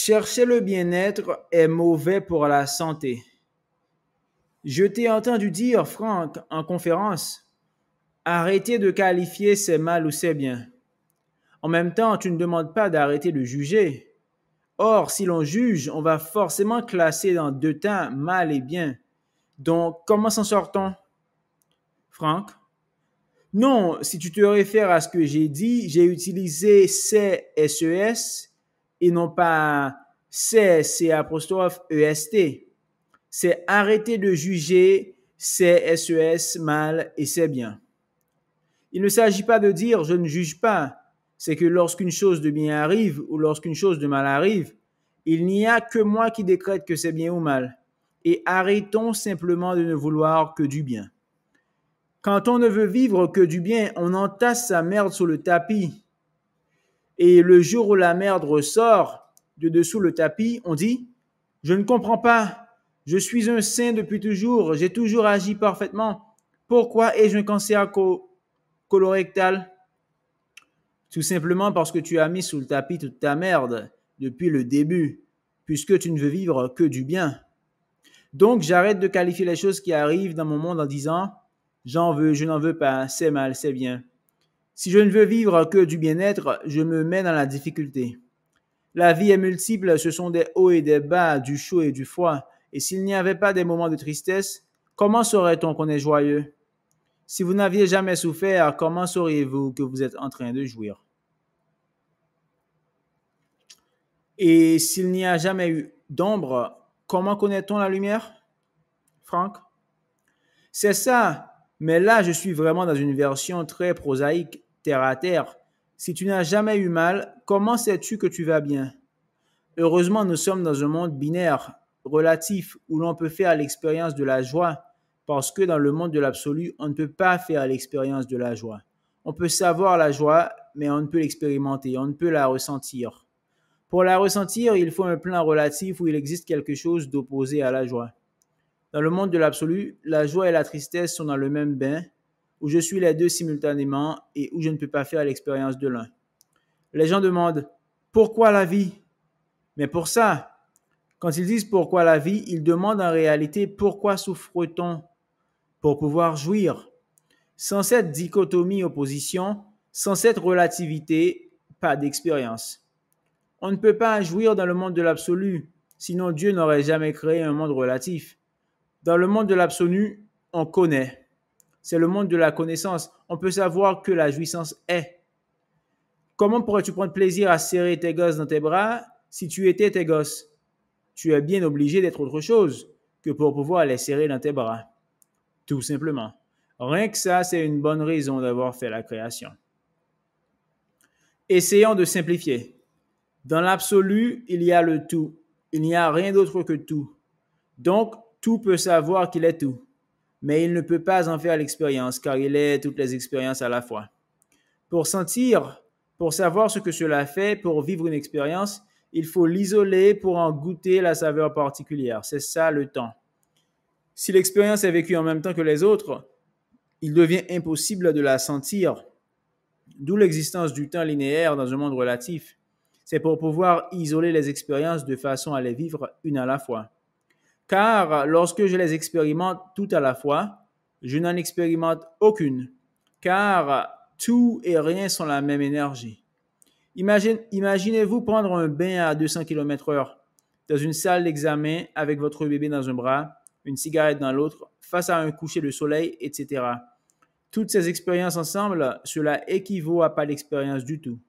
Chercher le bien-être est mauvais pour la santé. Je t'ai entendu dire, Franck, en conférence, arrêtez de qualifier c'est mal ou c'est bien. En même temps, tu ne demandes pas d'arrêter de juger. Or, si l'on juge, on va forcément classer dans deux temps mal et bien. Donc, comment s'en sort-on, Franck? Non, si tu te réfères à ce que j'ai dit, j'ai utilisé CSES et non pas CEST. C'est arrêter de juger CSES mal et c'est bien. Il ne s'agit pas de dire je ne juge pas. C'est que lorsqu'une chose de bien arrive ou lorsqu'une chose de mal arrive, il n'y a que moi qui décrète que c'est bien ou mal. Et arrêtons simplement de ne vouloir que du bien. Quand on ne veut vivre que du bien, on entasse sa merde sous le tapis. Et le jour où la merde ressort de dessous le tapis, on dit « Je ne comprends pas. Je suis un saint depuis toujours. J'ai toujours agi parfaitement. Pourquoi ai-je un cancer colorectal ?» Tout simplement parce que tu as mis sous le tapis toute ta merde depuis le début, puisque tu ne veux vivre que du bien. Donc, j'arrête de qualifier les choses qui arrivent dans mon monde en disant « J'en veux, je n'en veux pas, c'est mal, c'est bien ». Si je ne veux vivre que du bien-être, je me mets dans la difficulté. La vie est multiple, ce sont des hauts et des bas, du chaud et du froid. Et s'il n'y avait pas des moments de tristesse, comment saurait-on qu'on est joyeux? Si vous n'aviez jamais souffert, comment sauriez-vous que vous êtes en train de jouir? Et s'il n'y a jamais eu d'ombre, comment connaît-on la lumière, Franck? C'est ça, mais là je suis vraiment dans une version très prosaïque, terre à terre. Si tu n'as jamais eu mal, comment sais-tu que tu vas bien? Heureusement, nous sommes dans un monde binaire, relatif, où l'on peut faire l'expérience de la joie, parce que dans le monde de l'absolu, on ne peut pas faire l'expérience de la joie. On peut savoir la joie, mais on ne peut l'expérimenter, on ne peut la ressentir. Pour la ressentir, il faut un plan relatif où il existe quelque chose d'opposé à la joie. Dans le monde de l'absolu, la joie et la tristesse sont dans le même bain, où je suis les deux simultanément et où je ne peux pas faire l'expérience de l'un. Les gens demandent « Pourquoi la vie ?» Mais pour ça, quand ils disent « Pourquoi la vie ?» ils demandent en réalité « Pourquoi souffre-t-on ?» Pour pouvoir jouir. Sans cette dichotomie opposition, sans cette relativité, pas d'expérience. On ne peut pas jouir dans le monde de l'absolu, sinon Dieu n'aurait jamais créé un monde relatif. Dans le monde de l'absolu, on connaît. C'est le monde de la connaissance. On peut savoir que la jouissance est. Comment pourrais-tu prendre plaisir à serrer tes gosses dans tes bras si tu étais tes gosses? Tu es bien obligé d'être autre chose que pour pouvoir les serrer dans tes bras. Tout simplement. Rien que ça, c'est une bonne raison d'avoir fait la création. Essayons de simplifier. Dans l'absolu, il y a le tout. Il n'y a rien d'autre que tout. Donc, tout peut savoir qu'il est tout. Mais il ne peut pas en faire l'expérience, car il est toutes les expériences à la fois. Pour sentir, pour savoir ce que cela fait, pour vivre une expérience, il faut l'isoler pour en goûter la saveur particulière. C'est ça le temps. Si l'expérience est vécue en même temps que les autres, il devient impossible de la sentir. D'où l'existence du temps linéaire dans un monde relatif. C'est pour pouvoir isoler les expériences de façon à les vivre une à la fois. Car lorsque je les expérimente toutes à la fois, je n'en expérimente aucune. Car tout et rien sont la même énergie. Imaginez-vous prendre un bain à 200 km/h dans une salle d'examen avec votre bébé dans un bras, une cigarette dans l'autre, face à un coucher de soleil, etc. Toutes ces expériences ensemble, cela équivaut à pas d'expérience du tout.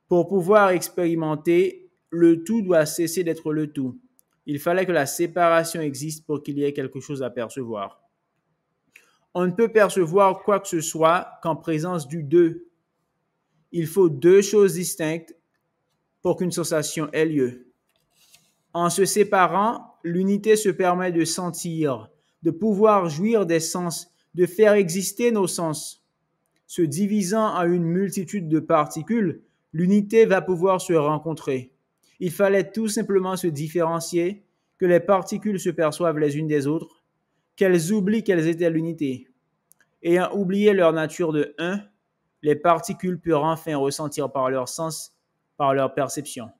Pour pouvoir expérimenter, le tout doit cesser d'être le tout. Il fallait que la séparation existe pour qu'il y ait quelque chose à percevoir. On ne peut percevoir quoi que ce soit qu'en présence du deux. Il faut deux choses distinctes pour qu'une sensation ait lieu. En se séparant, l'unité se permet de sentir, de pouvoir jouir des sens, de faire exister nos sens. Se divisant en une multitude de particules, l'unité va pouvoir se rencontrer. Il fallait tout simplement se différencier, que les particules se perçoivent les unes des autres, qu'elles oublient qu'elles étaient l'unité. Ayant oublié leur nature de un, les particules purent enfin ressentir par leur sens, par leur perception.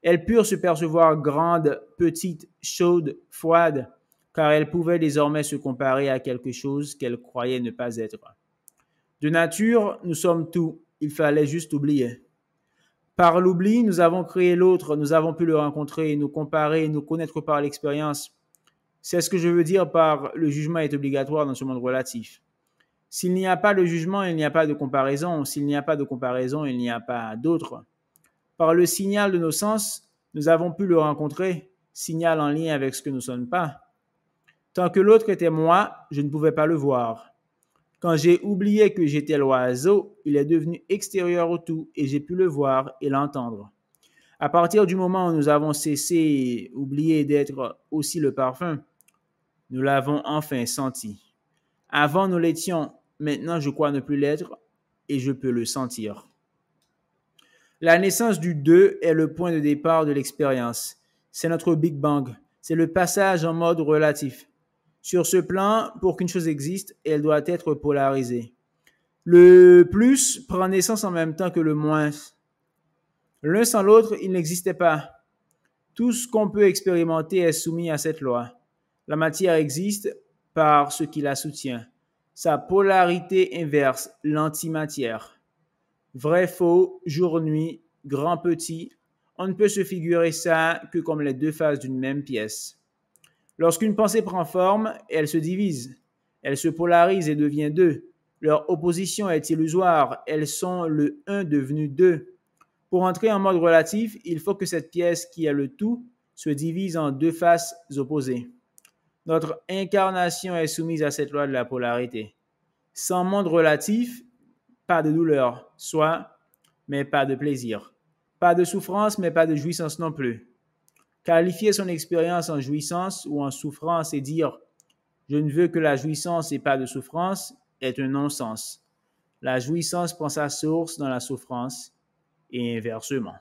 Elles purent se percevoir grandes, petites, chaudes, froides, car elles pouvaient désormais se comparer à quelque chose qu'elles croyaient ne pas être. De nature, nous sommes tout, il fallait juste oublier. Par l'oubli, nous avons créé l'autre, nous avons pu le rencontrer, nous comparer, nous connaître par l'expérience. C'est ce que je veux dire par le jugement est obligatoire dans ce monde relatif. S'il n'y a pas de jugement, il n'y a pas de comparaison. S'il n'y a pas de comparaison, il n'y a pas d'autre. Par le signal de nos sens, nous avons pu le rencontrer, signal en lien avec ce que nous ne sommes pas. Tant que l'autre était moi, je ne pouvais pas le voir. Quand j'ai oublié que j'étais l'oiseau, il est devenu extérieur au tout et j'ai pu le voir et l'entendre. À partir du moment où nous avons cessé, oublié d'être aussi le parfum, nous l'avons enfin senti. Avant nous l'étions, maintenant je crois ne plus l'être et je peux le sentir. La naissance du deux est le point de départ de l'expérience. C'est notre Big Bang. C'est le passage en mode relatif. Sur ce plan, pour qu'une chose existe, elle doit être polarisée. Le plus prend naissance en même temps que le moins. L'un sans l'autre, il n'existait pas. Tout ce qu'on peut expérimenter est soumis à cette loi. La matière existe par ce qui la soutient. Sa polarité inverse, l'antimatière. Vrai, faux, jour, nuit, grand, petit, on ne peut se figurer ça que comme les deux faces d'une même pièce. Lorsqu'une pensée prend forme, elle se divise, elle se polarise et devient deux. Leur opposition est illusoire, elles sont le un devenu deux. Pour entrer en mode relatif, il faut que cette pièce qui est le tout se divise en deux faces opposées. Notre incarnation est soumise à cette loi de la polarité. Sans monde relatif, pas de douleur, soit, mais pas de plaisir. Pas de souffrance, mais pas de jouissance non plus. Qualifier son expérience en jouissance ou en souffrance et dire « je ne veux que la jouissance et pas de souffrance » est un non-sens. La jouissance prend sa source dans la souffrance et inversement.